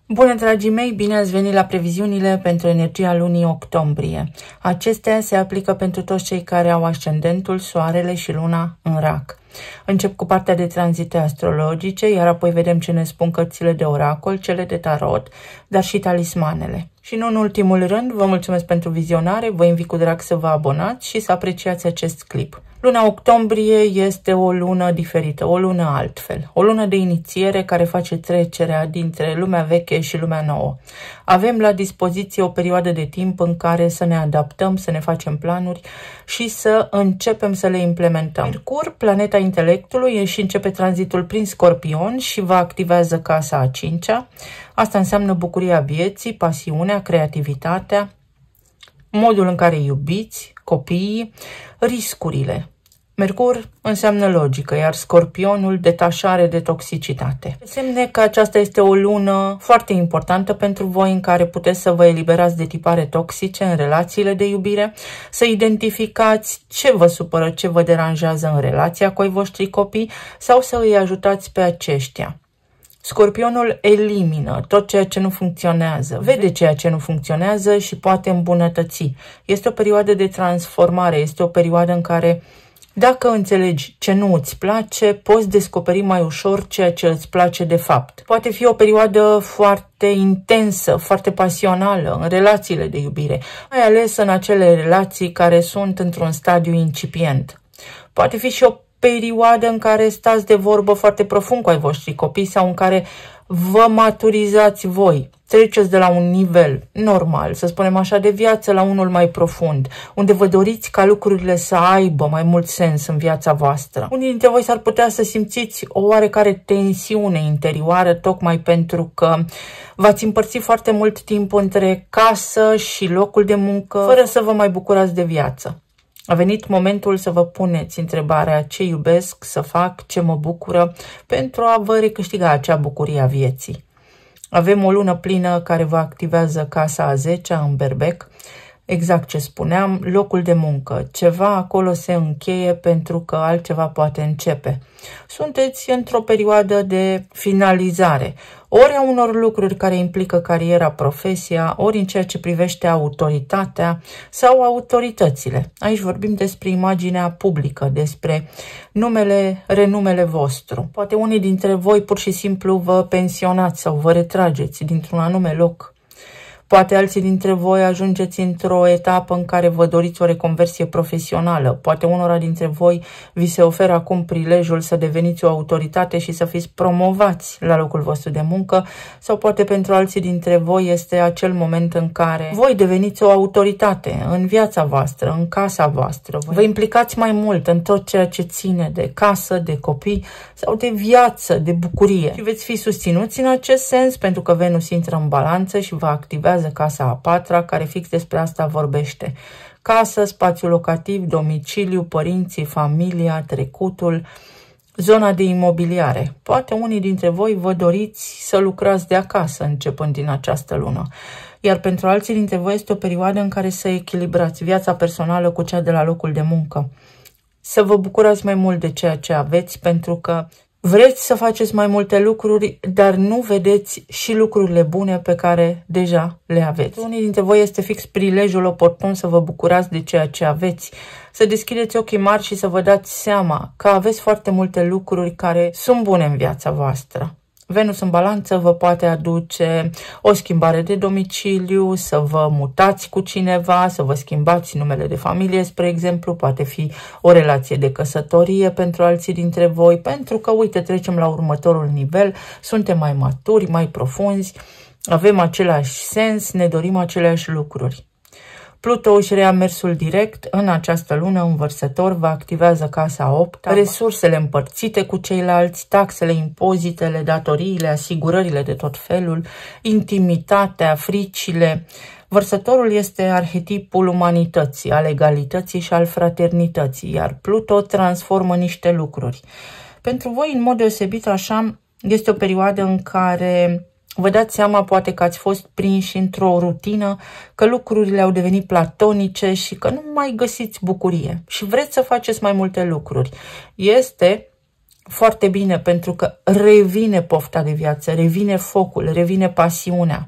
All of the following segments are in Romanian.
Bună, dragii mei! Bine ați venit la previziunile pentru energia lunii octombrie. Acestea se aplică pentru toți cei care au ascendentul, soarele și luna în rac. Încep cu partea de tranzite astrologice, iar apoi vedem ce ne spun cărțile de oracol, cele de tarot, dar și talismanele. Și nu în ultimul rând, vă mulțumesc pentru vizionare, vă invit cu drag să vă abonați și să apreciați acest clip. Luna octombrie este o lună diferită, o lună altfel, o lună de inițiere care face trecerea dintre lumea veche și lumea nouă. Avem la dispoziție o perioadă de timp în care să ne adaptăm, să ne facem planuri și să începem să le implementăm. Mercur, planeta intelectului, și începe tranzitul prin Scorpion și vă activează casa a 5-a. Asta înseamnă bucuria vieții, pasiunea, creativitatea, modul în care iubiți, copiii, riscurile. Mercur înseamnă logică, iar Scorpionul detașare de toxicitate. Semne că aceasta este o lună foarte importantă pentru voi în care puteți să vă eliberați de tipare toxice în relațiile de iubire, să identificați ce vă supără, ce vă deranjează în relația cu ai voștri copii sau să îi ajutați pe aceștia. Scorpionul elimină tot ceea ce nu funcționează, vede ceea ce nu funcționează și poate îmbunătăți. Este o perioadă de transformare, este o perioadă în care dacă înțelegi ce nu îți place, poți descoperi mai ușor ceea ce îți place de fapt. Poate fi o perioadă foarte intensă, foarte pasională în relațiile de iubire, mai ales în acele relații care sunt într-un stadiu incipient. Poate fi și o perioadă în care stați de vorbă foarte profund cu ai voștri copii sau în care vă maturizați voi. Treceți de la un nivel normal, să spunem așa, de viață la unul mai profund, unde vă doriți ca lucrurile să aibă mai mult sens în viața voastră. Unii dintre voi s-ar putea să simțiți o oarecare tensiune interioară, tocmai pentru că v-ați împărțit foarte mult timp între casă și locul de muncă, fără să vă mai bucurați de viață. A venit momentul să vă puneți întrebarea ce iubesc să fac, ce mă bucură, pentru a vă recâștiga acea bucurie a vieții. Avem o lună plină care vă activează casa a 10-a în Berbec, exact ce spuneam, locul de muncă. Ceva acolo se încheie pentru că altceva poate începe. Sunteți într-o perioadă de finalizare, ori a unor lucruri care implică cariera, profesia, ori în ceea ce privește autoritatea sau autoritățile. Aici vorbim despre imaginea publică, despre renumele vostru. Poate unii dintre voi pur și simplu vă pensionați sau vă retrageți dintr-un anume loc. Poate alții dintre voi ajungeți într-o etapă în care vă doriți o reconversie profesională. Poate unora dintre voi vi se oferă acum prilejul să deveniți o autoritate și să fiți promovați la locul vostru de muncă, sau poate pentru alții dintre voi este acel moment în care voi deveniți o autoritate în viața voastră, în casa voastră. Vă implicați mai mult în tot ceea ce ține de casă, de copii sau de viață, de bucurie. Și veți fi susținuți în acest sens pentru că Venus intră în balanță și vă activează casa a 4-a, care fix despre asta vorbește. Casă, spațiu locativ, domiciliu, părinții, familia, trecutul, zona de imobiliare. Poate unii dintre voi vă doriți să lucrați de acasă începând din această lună. Iar pentru alții dintre voi este o perioadă în care să echilibrați viața personală cu cea de la locul de muncă. Să vă bucurați mai mult de ceea ce aveți pentru că vreți să faceți mai multe lucruri, dar nu vedeți și lucrurile bune pe care deja le aveți. Unii dintre voi este fix prilejul oportun să vă bucurați de ceea ce aveți, să deschideți ochii mari și să vă dați seama că aveți foarte multe lucruri care sunt bune în viața voastră. Venus în balanță vă poate aduce o schimbare de domiciliu, să vă mutați cu cineva, să vă schimbați numele de familie, spre exemplu, poate fi o relație de căsătorie pentru alții dintre voi, pentru că, uite, trecem la următorul nivel, suntem mai maturi, mai profunzi, avem același sens, ne dorim aceleași lucruri. Pluto își reia mersul direct în această lună în Vărsător, vă activează casa a 8-a, resursele împărțite cu ceilalți, taxele, impozitele, datoriile, asigurările de tot felul, intimitatea, fricile. Vărsătorul este arhetipul umanității, al egalității și al fraternității, iar Pluto transformă niște lucruri. Pentru voi, în mod deosebit așa, este o perioadă în care vă dați seama poate că ați fost prinși într-o rutină, că lucrurile au devenit platonice și că nu mai găsiți bucurie și vreți să faceți mai multe lucruri. Este foarte bine, pentru că revine pofta de viață, revine focul, revine pasiunea.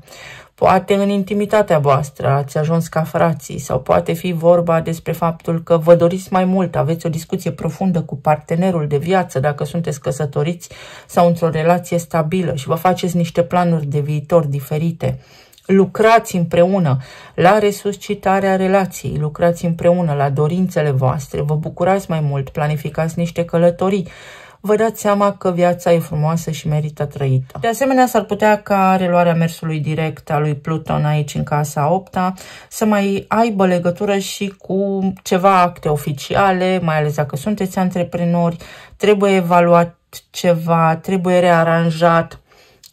Poate în intimitatea voastră ați ajuns ca frații sau poate fi vorba despre faptul că vă doriți mai mult, aveți o discuție profundă cu partenerul de viață dacă sunteți căsătoriți sau într-o relație stabilă și vă faceți niște planuri de viitor diferite. Lucrați împreună la resuscitarea relației, lucrați împreună la dorințele voastre, vă bucurați mai mult, planificați niște călătorii. Vă dați seama că viața e frumoasă și merită trăită. De asemenea, s-ar putea ca reluarea mersului direct a lui Pluton aici în casa 8-a să mai aibă legătură și cu ceva acte oficiale, mai ales dacă sunteți antreprenori, trebuie evaluat ceva, trebuie rearanjat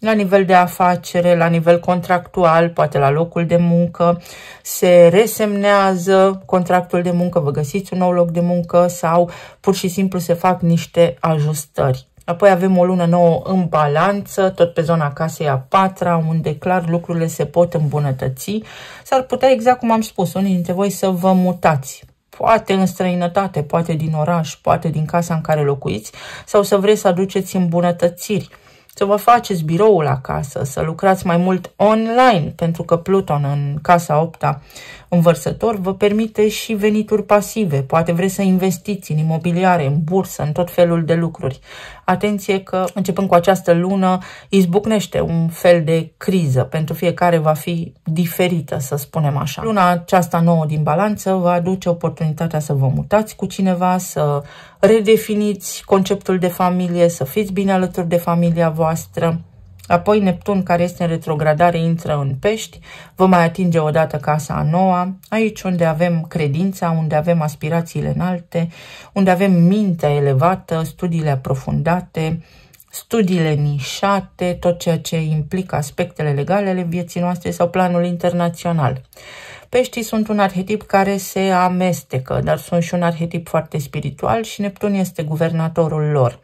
la nivel de afacere, la nivel contractual, poate la locul de muncă, se resemnează contractul de muncă, vă găsiți un nou loc de muncă sau pur și simplu se fac niște ajustări. Apoi avem o lună nouă în balanță, tot pe zona casei a 4-a, unde clar lucrurile se pot îmbunătăți. S-ar putea, exact cum am spus, unii dintre voi să vă mutați. Poate în străinătate, poate din oraș, poate din casa în care locuiți, sau să vreți să aduceți îmbunătățiri. Să vă faceți biroul acasă, să lucrați mai mult online, pentru că Pluton în casa 8-a în Vărsător vă permite și venituri pasive. Poate vreți să investiți în imobiliare, în bursă, în tot felul de lucruri. Atenție că începând cu această lună izbucnește un fel de criză. Pentru fiecare va fi diferită, să spunem așa. Luna aceasta nouă din balanță vă aduce oportunitatea să vă mutați cu cineva, să redefiniți conceptul de familie, să fiți bine alături de familia voastră. Apoi Neptun, care este în retrogradare, intră în Pești, vă mai atinge odată casa a 9-a, aici unde avem credința, unde avem aspirațiile înalte, unde avem mintea elevată, studiile aprofundate, studiile nișate, tot ceea ce implică aspectele legale ale vieții noastre sau planul internațional. Peștii sunt un arhetip care se amestecă, dar sunt și un arhetip foarte spiritual și Neptun este guvernatorul lor.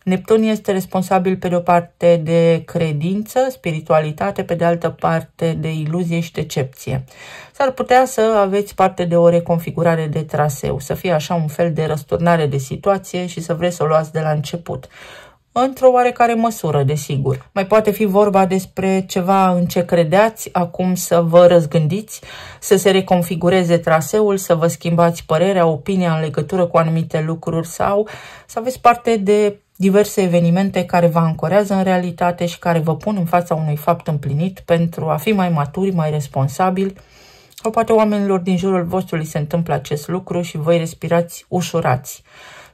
Neptun este responsabil pe de o parte de credință, spiritualitate, pe de altă parte de iluzie și decepție. S-ar putea să aveți parte de o reconfigurare de traseu, să fie așa un fel de răsturnare de situație și să vreți să o luați de la început. Într-o oarecare măsură, desigur. Mai poate fi vorba despre ceva în ce credeați, acum să vă răzgândiți, să se reconfigureze traseul, să vă schimbați părerea, opinia în legătură cu anumite lucruri sau să aveți parte de diverse evenimente care vă ancorează în realitate și care vă pun în fața unui fapt împlinit pentru a fi mai maturi, mai responsabili. Sau poate oamenilor din jurul vostru li se întâmplă acest lucru și voi respirați ușurați.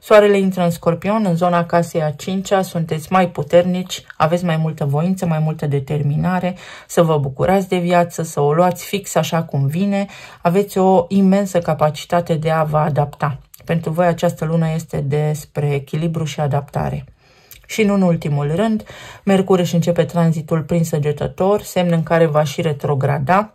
Soarele intră în Scorpion, în zona casei a 5-a, sunteți mai puternici, aveți mai multă voință, mai multă determinare, să vă bucurați de viață, să o luați fix așa cum vine, aveți o imensă capacitate de a vă adapta. Pentru voi această lună este despre echilibru și adaptare. Și nu în ultimul rând, Mercur își începe tranzitul prin Săgetător, semn în care va și retrograda,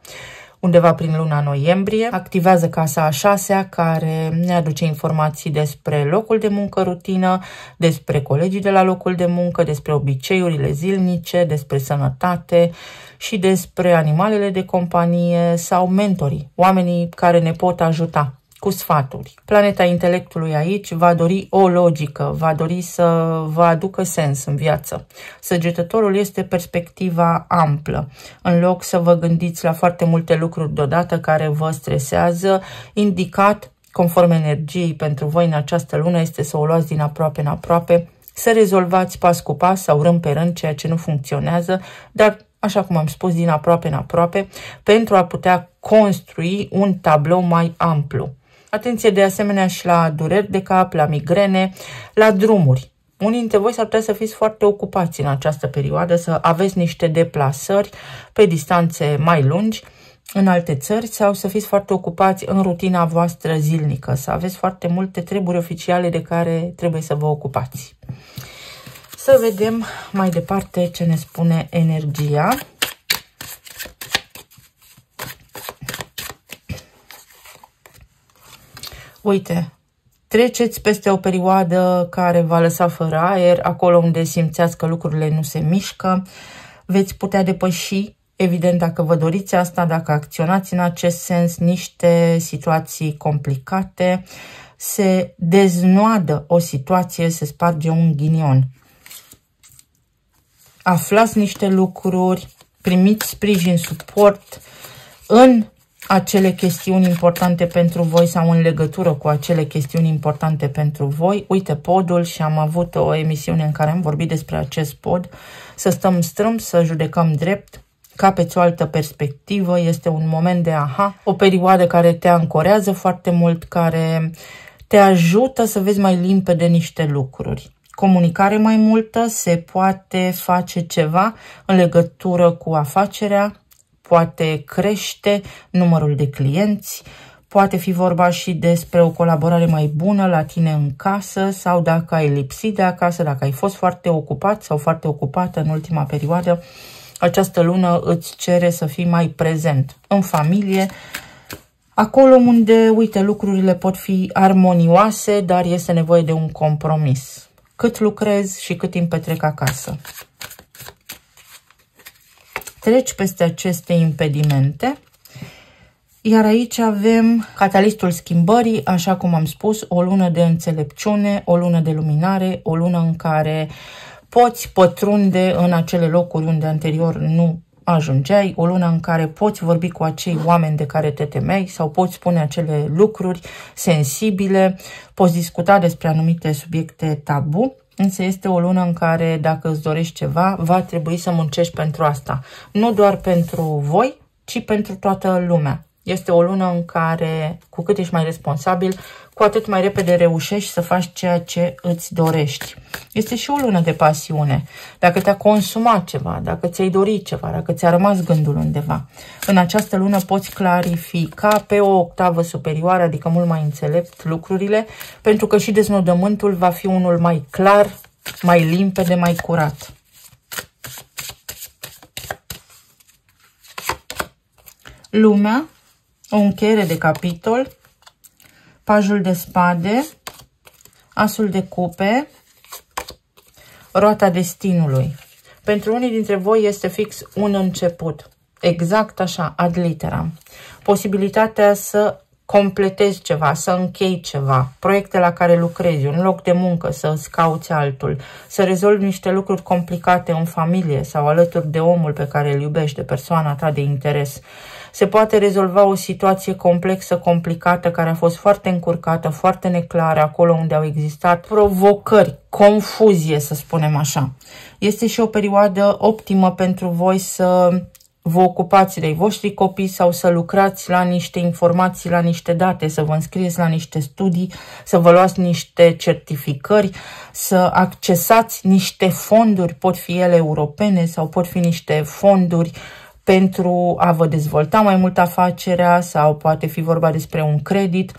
undeva prin luna noiembrie, activează casa a 6-a, care ne aduce informații despre locul de muncă rutină, despre colegii de la locul de muncă, despre obiceiurile zilnice, despre sănătate și despre animalele de companie sau mentorii, oamenii care ne pot ajuta cu sfaturi. Planeta intelectului aici va dori o logică, va dori să vă aducă sens în viață. Săgetătorul este perspectiva amplă. În loc să vă gândiți la foarte multe lucruri deodată care vă stresează, indicat, conform energiei pentru voi în această lună, este să o luați din aproape în aproape, să rezolvați pas cu pas sau rând pe rând ceea ce nu funcționează, dar așa cum am spus, din aproape în aproape, pentru a putea construi un tablou mai amplu. Atenție de asemenea și la dureri de cap, la migrene, la drumuri. Unii dintre voi s-ar putea să fiți foarte ocupați în această perioadă, să aveți niște deplasări pe distanțe mai lungi în alte țări sau să fiți foarte ocupați în rutina voastră zilnică, să aveți foarte multe treburi oficiale de care trebuie să vă ocupați. Să vedem mai departe ce ne spune energia. Uite, treceți peste o perioadă care va lăsa fără aer, acolo unde simțeați că lucrurile nu se mișcă, veți putea depăși, evident dacă vă doriți asta, dacă acționați în acest sens, niște situații complicate se deznoadă o situație, se sparge un ghinion. Aflați niște lucruri, primiți sprijin, suport în acele chestiuni importante pentru voi sau în legătură cu acele chestiuni importante pentru voi. Uite podul și am avut o emisiune în care am vorbit despre acest pod. Să stăm strâmb, să judecăm drept, capeți o altă perspectivă, este un moment de aha, o perioadă care te ancorează foarte mult, care te ajută să vezi mai limpede niște lucruri. Comunicare mai multă, se poate face ceva în legătură cu afacerea, poate crește numărul de clienți, poate fi vorba și despre o colaborare mai bună la tine în casă sau dacă ai lipsit de acasă, dacă ai fost foarte ocupat sau foarte ocupată în ultima perioadă, această lună îți cere să fii mai prezent în familie, acolo unde, uite, lucrurile pot fi armonioase, dar este nevoie de un compromis. Cât lucrezi și cât timp petrec acasă. Treci peste aceste impedimente, iar aici avem catalistul schimbării, așa cum am spus, o lună de înțelepciune, o lună de luminare, o lună în care poți pătrunde în acele locuri unde anterior nu ajungeai, o lună în care poți vorbi cu acei oameni de care te temeai sau poți spune acele lucruri sensibile, poți discuta despre anumite subiecte tabu, însă este o lună în care dacă îți dorești ceva, va trebui să muncești pentru asta. Nu doar pentru voi, ci pentru toată lumea. Este o lună în care, cu cât ești mai responsabil, cu atât mai repede reușești să faci ceea ce îți dorești. Este și o lună de pasiune. Dacă te-a consumat ceva, dacă ți-ai dorit ceva, dacă ți-a rămas gândul undeva, în această lună poți clarifica pe o octavă superioară, adică mult mai înțelept lucrurile, pentru că și deznodământul va fi unul mai clar, mai limpede, mai curat. Lumea, o încheiere de capitol, pajul de spade, asul de cupe, roata destinului. Pentru unii dintre voi este fix un început, exact așa, ad literam. Posibilitatea să completezi ceva, să închei ceva, proiecte la care lucrezi, un loc de muncă, să îți cauți altul, să rezolvi niște lucruri complicate în familie sau alături de omul pe care îl iubești, de persoana ta de interes. Se poate rezolva o situație complexă, complicată, care a fost foarte încurcată, foarte neclară, acolo unde au existat provocări, confuzie, să spunem așa. Este și o perioadă optimă pentru voi să vă ocupați de ai voștri copii sau să lucrați la niște informații, la niște date, să vă înscrieți la niște studii, să vă luați niște certificări, să accesați niște fonduri, pot fi ele europene sau pot fi niște fonduri pentru a vă dezvolta mai mult afacerea sau poate fi vorba despre un credit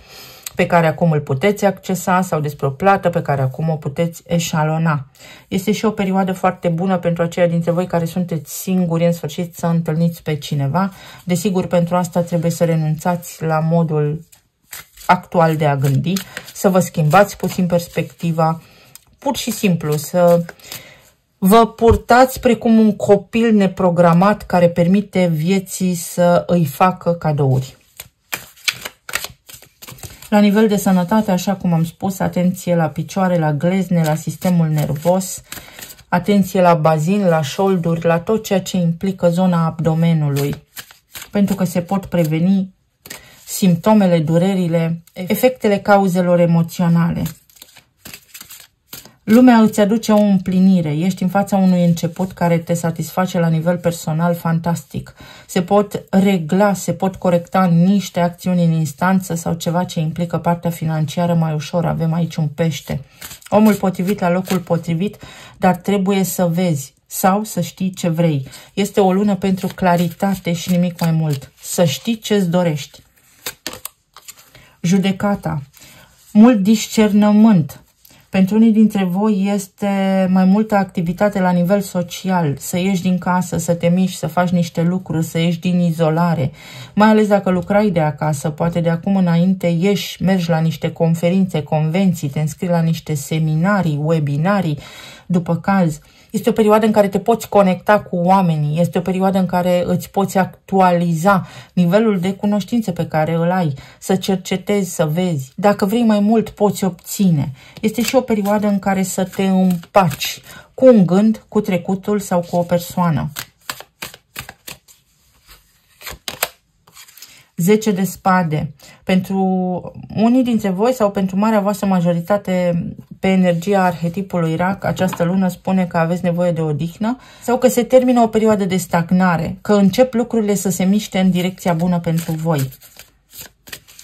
pe care acum îl puteți accesa sau despre o plată pe care acum o puteți eșalona. Este și o perioadă foarte bună pentru aceia dintre voi care sunteți singuri, în sfârșit să întâlniți pe cineva. Desigur, pentru asta trebuie să renunțați la modul actual de a gândi, să vă schimbați puțin perspectiva, pur și simplu să vă purtați precum un copil neprogramat care permite vieții să îi facă cadouri. La nivel de sănătate, așa cum am spus, atenție la picioare, la glezne, la sistemul nervos, atenție la bazin, la șolduri, la tot ceea ce implică zona abdomenului, pentru că se pot preveni simptomele, durerile, efectele cauzelor emoționale. Lumea îți aduce o împlinire, ești în fața unui început care te satisface la nivel personal fantastic. Se pot regla, se pot corecta niște acțiuni în instanță sau ceva ce implică partea financiară mai ușor. Avem aici un pește. Omul potrivit la locul potrivit, dar trebuie să vezi sau să știi ce vrei. Este o lună pentru claritate și nimic mai mult. Să știi ce-ți dorești. Judecata. Mult discernământ. Pentru unii dintre voi este mai multă activitate la nivel social, să ieși din casă, să te miști, să faci niște lucruri, să ieși din izolare. Mai ales dacă lucrai de acasă, poate de acum înainte ieși, mergi la niște conferințe, convenții, te înscrii la niște seminarii, webinarii, după caz. Este o perioadă în care te poți conecta cu oamenii, este o perioadă în care îți poți actualiza nivelul de cunoștințe pe care îl ai, să cercetezi, să vezi. Dacă vrei mai mult, poți obține. Este și o perioadă în care să te împaci cu un gând, cu trecutul sau cu o persoană. 10 de spade. Pentru unii dintre voi sau pentru marea voastră majoritate pe energia arhetipului rac, această lună spune că aveți nevoie de odihnă sau că se termină o perioadă de stagnare, că încep lucrurile să se miște în direcția bună pentru voi.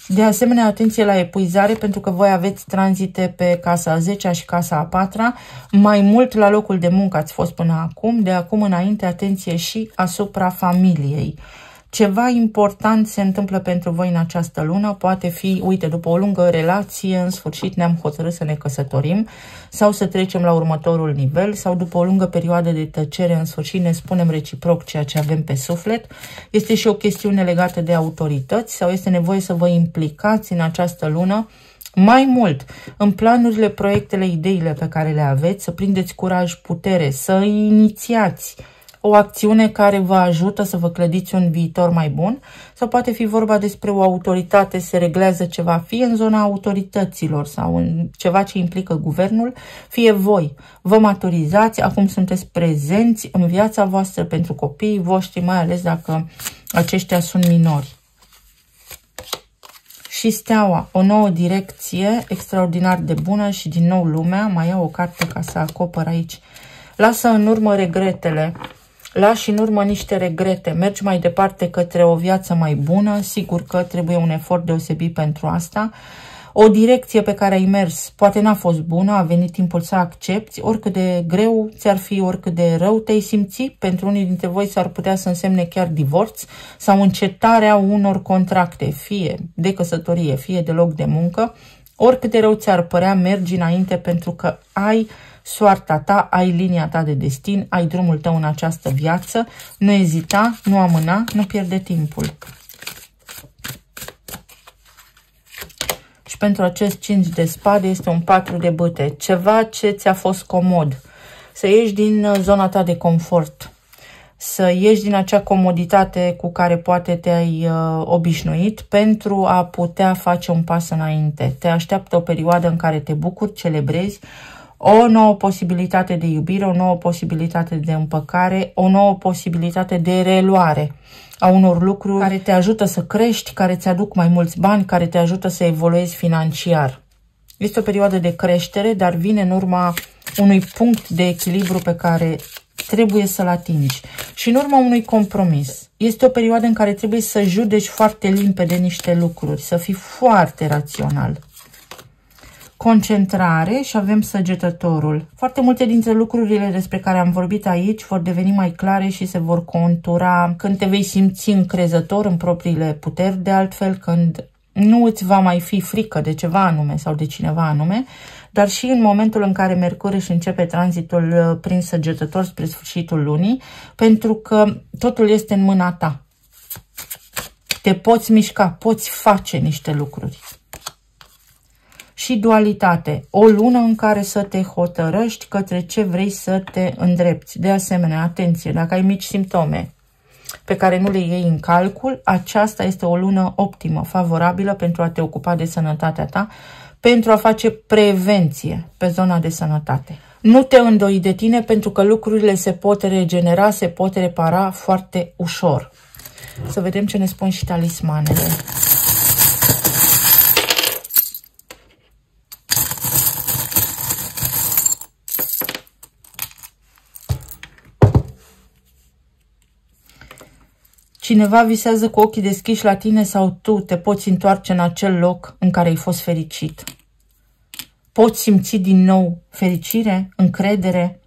De asemenea, atenție la epuizare, pentru că voi aveți tranzite pe casa a 10-a și casa a 4-a, mai mult la locul de muncă ați fost până acum, de acum înainte atenție și asupra familiei. Ceva important se întâmplă pentru voi în această lună, poate fi, uite, după o lungă relație, în sfârșit ne-am hotărât să ne căsătorim sau să trecem la următorul nivel sau după o lungă perioadă de tăcere, în sfârșit ne spunem reciproc ceea ce avem pe suflet. Este și o chestiune legată de autorități sau este nevoie să vă implicați în această lună mai mult în planurile, proiectele, ideile pe care le aveți, să prindeți curaj, putere, să inițiați o acțiune care vă ajută să vă clădiți un viitor mai bun sau poate fi vorba despre o autoritate, se reglează ceva, fie în zona autorităților sau în ceva ce implică guvernul, fie voi vă maturizați, acum sunteți prezenți în viața voastră pentru copiii voștri, mai ales dacă aceștia sunt minori. Și steaua, o nouă direcție extraordinar de bună și din nou lumea, mai iau o carte ca să acopăr aici. Lasă în urmă regretele. Lași în urmă niște regrete, mergi mai departe către o viață mai bună, sigur că trebuie un efort deosebit pentru asta. O direcție pe care ai mers poate n-a fost bună, a venit timpul să accepti, oricât de greu ți-ar fi, oricât de rău te-ai simți, pentru unii dintre voi s-ar putea să însemne chiar divorț sau încetarea unor contracte, fie de căsătorie, fie de loc de muncă. Oricât de rău ți-ar părea, mergi înainte pentru că ai soarta ta, ai linia ta de destin, ai drumul tău în această viață. Nu ezita, nu amâna, nu pierde timpul. Și pentru acest 5 de spade este un 4 de bâte. Ceva ce ți-a fost comod. Să ieși din zona ta de confort. Să ieși din acea comoditate cu care poate te-ai obișnuit pentru a putea face un pas înainte. Te așteaptă o perioadă în care te bucuri, celebrezi o nouă posibilitate de iubire, o nouă posibilitate de împăcare, o nouă posibilitate de reluare a unor lucruri care te ajută să crești, care îți aduc mai mulți bani, care te ajută să evoluezi financiar. Este o perioadă de creștere, dar vine în urma unui punct de echilibru pe care trebuie să-l atingi și în urma unui compromis. Este o perioadă în care trebuie să judeci foarte limpede niște lucruri, să fii foarte rațional. Concentrare și avem săgetătorul. Foarte multe dintre lucrurile despre care am vorbit aici vor deveni mai clare și se vor contura când te vei simți încrezător în propriile puteri, de altfel când nu îți va mai fi frică de ceva anume sau de cineva anume, dar și în momentul în care Mercur își începe tranzitul prin săgetător spre sfârșitul lunii, pentru că totul este în mâna ta. Te poți mișca, poți face niște lucruri. Și dualitate, o lună în care să te hotărăști către ce vrei să te îndrepți. De asemenea, atenție, dacă ai mici simptome pe care nu le iei în calcul, aceasta este o lună optimă, favorabilă pentru a te ocupa de sănătatea ta, pentru a face prevenție pe zona de sănătate. Nu te îndoi de tine pentru că lucrurile se pot regenera, se pot repara foarte ușor. Să vedem ce ne spun și talismanele. Cineva visează cu ochii deschiși la tine sau tu te poți întoarce în acel loc în care ai fost fericit. Poți simți din nou fericire, încredere.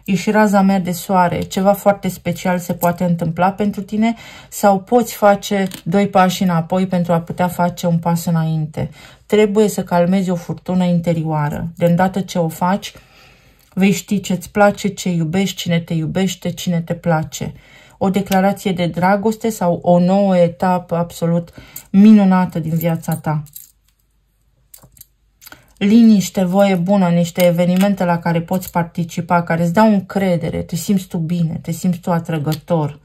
Ești raza mea de soare, ceva foarte special se poate întâmpla pentru tine sau poți face 2 pași înapoi pentru a putea face un pas înainte. Trebuie să calmezi o furtună interioară. De îndată ce o faci, vei ști ce-ți place, ce iubești, cine te iubește, cine te place. O declarație de dragoste sau o nouă etapă absolut minunată din viața ta. liniște, voie bună, niște evenimente la care poți participa, care îți dau încredere, te simți tu bine, te simți tu atrăgător.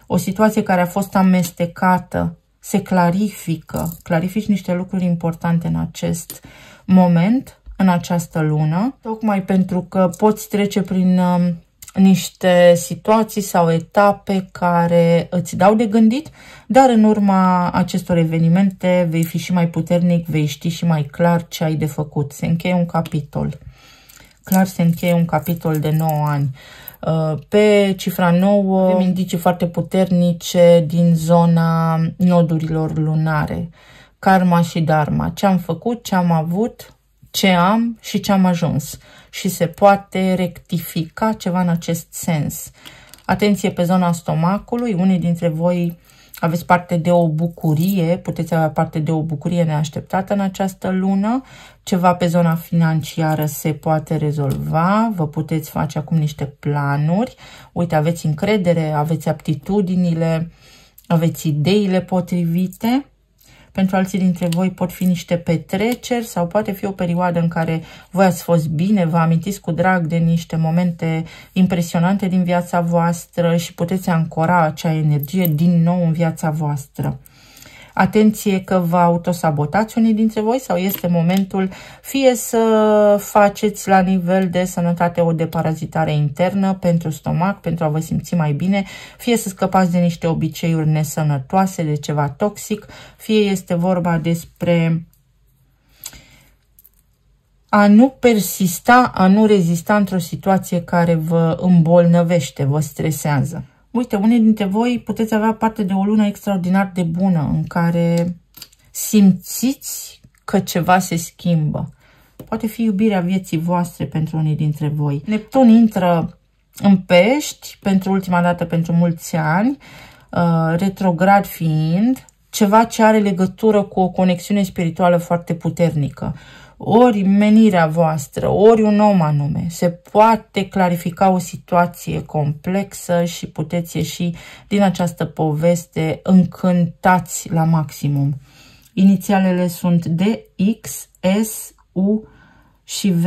O situație care a fost amestecată, se clarifici niște lucruri importante în acest moment, în această lună, tocmai pentru că poți trece prin niște situații sau etape care îți dau de gândit, dar în urma acestor evenimente vei fi și mai puternic, vei ști și mai clar ce ai de făcut. Se încheie un capitol. Clar se încheie un capitol de 9 ani. Pe cifra 9 avem indicii foarte puternice din zona nodurilor lunare. Karma și dharma. Ce am făcut, ce am avut, ce am și ce am ajuns. Și se poate rectifica ceva în acest sens. Atenție pe zona stomacului. Unii dintre voi aveți parte de o bucurie, puteți avea parte de o bucurie neașteptată în această lună. Ceva pe zona financiară se poate rezolva, vă puteți face acum niște planuri. Uite, aveți încredere, aveți aptitudinile, aveți ideile potrivite. Pentru alții dintre voi pot fi niște petreceri sau poate fi o perioadă în care voi ați fost bine, vă amintiți cu drag de niște momente impresionante din viața voastră și puteți ancora acea energie din nou în viața voastră. Atenție că vă autosabotați unii dintre voi sau este momentul fie să faceți la nivel de sănătate o deparazitare internă pentru stomac, pentru a vă simți mai bine, fie să scăpați de niște obiceiuri nesănătoase, de ceva toxic, fie este vorba despre a nu persista, a nu rezista într-o situație care vă îmbolnăvește, vă stresează. Uite, unii dintre voi puteți avea parte de o lună extraordinar de bună în care simțiți că ceva se schimbă. Poate fi iubirea vieții voastre pentru unii dintre voi. Neptun intră în Pești pentru ultima dată pentru mulți ani, retrograd fiind, ceva ce are legătură cu o conexiune spirituală foarte puternică. Ori menirea voastră, ori un om anume, se poate clarifica o situație complexă și puteți ieși din această poveste încântați la maximum. Inițialele sunt D, X, S, U și V.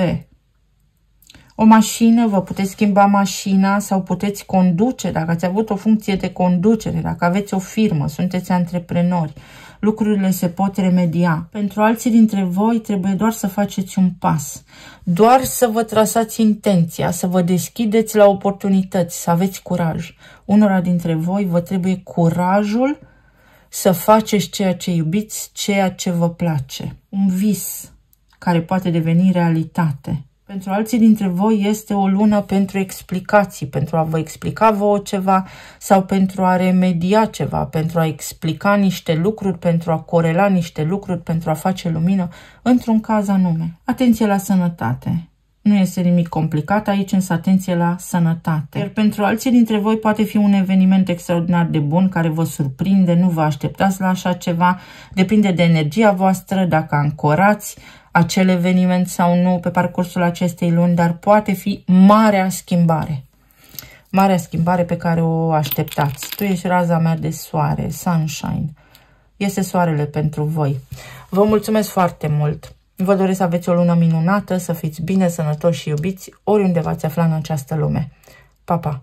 O mașină, vă puteți schimba mașina sau puteți conduce, dacă ați avut o funcție de conducere, dacă aveți o firmă, sunteți antreprenori. Lucrurile se pot remedia. Pentru alții dintre voi trebuie doar să faceți un pas, doar să vă trasați intenția, să vă deschideți la oportunități, să aveți curaj. Unora dintre voi vă trebuie curajul să faceți ceea ce iubiți, ceea ce vă place. Un vis care poate deveni realitate. Pentru alții dintre voi este o lună pentru explicații, pentru a vă explica vouă ceva sau pentru a remedia ceva, pentru a explica niște lucruri, pentru a corela niște lucruri, pentru a face lumină într-un caz anume. Atenție la sănătate. Nu este nimic complicat aici, însă atenție la sănătate. Iar pentru alții dintre voi poate fi un eveniment extraordinar de bun care vă surprinde, nu vă așteptați la așa ceva, depinde de energia voastră, dacă ancorați acel eveniment sau nu pe parcursul acestei luni, dar poate fi marea schimbare. Marea schimbare pe care o așteptați. Tu ești raza mea de soare, sunshine. Este soarele pentru voi. Vă mulțumesc foarte mult. Vă doresc să aveți o lună minunată, să fiți bine, sănătoși și iubiți oriunde v-ați afla în această lume. Pa, pa!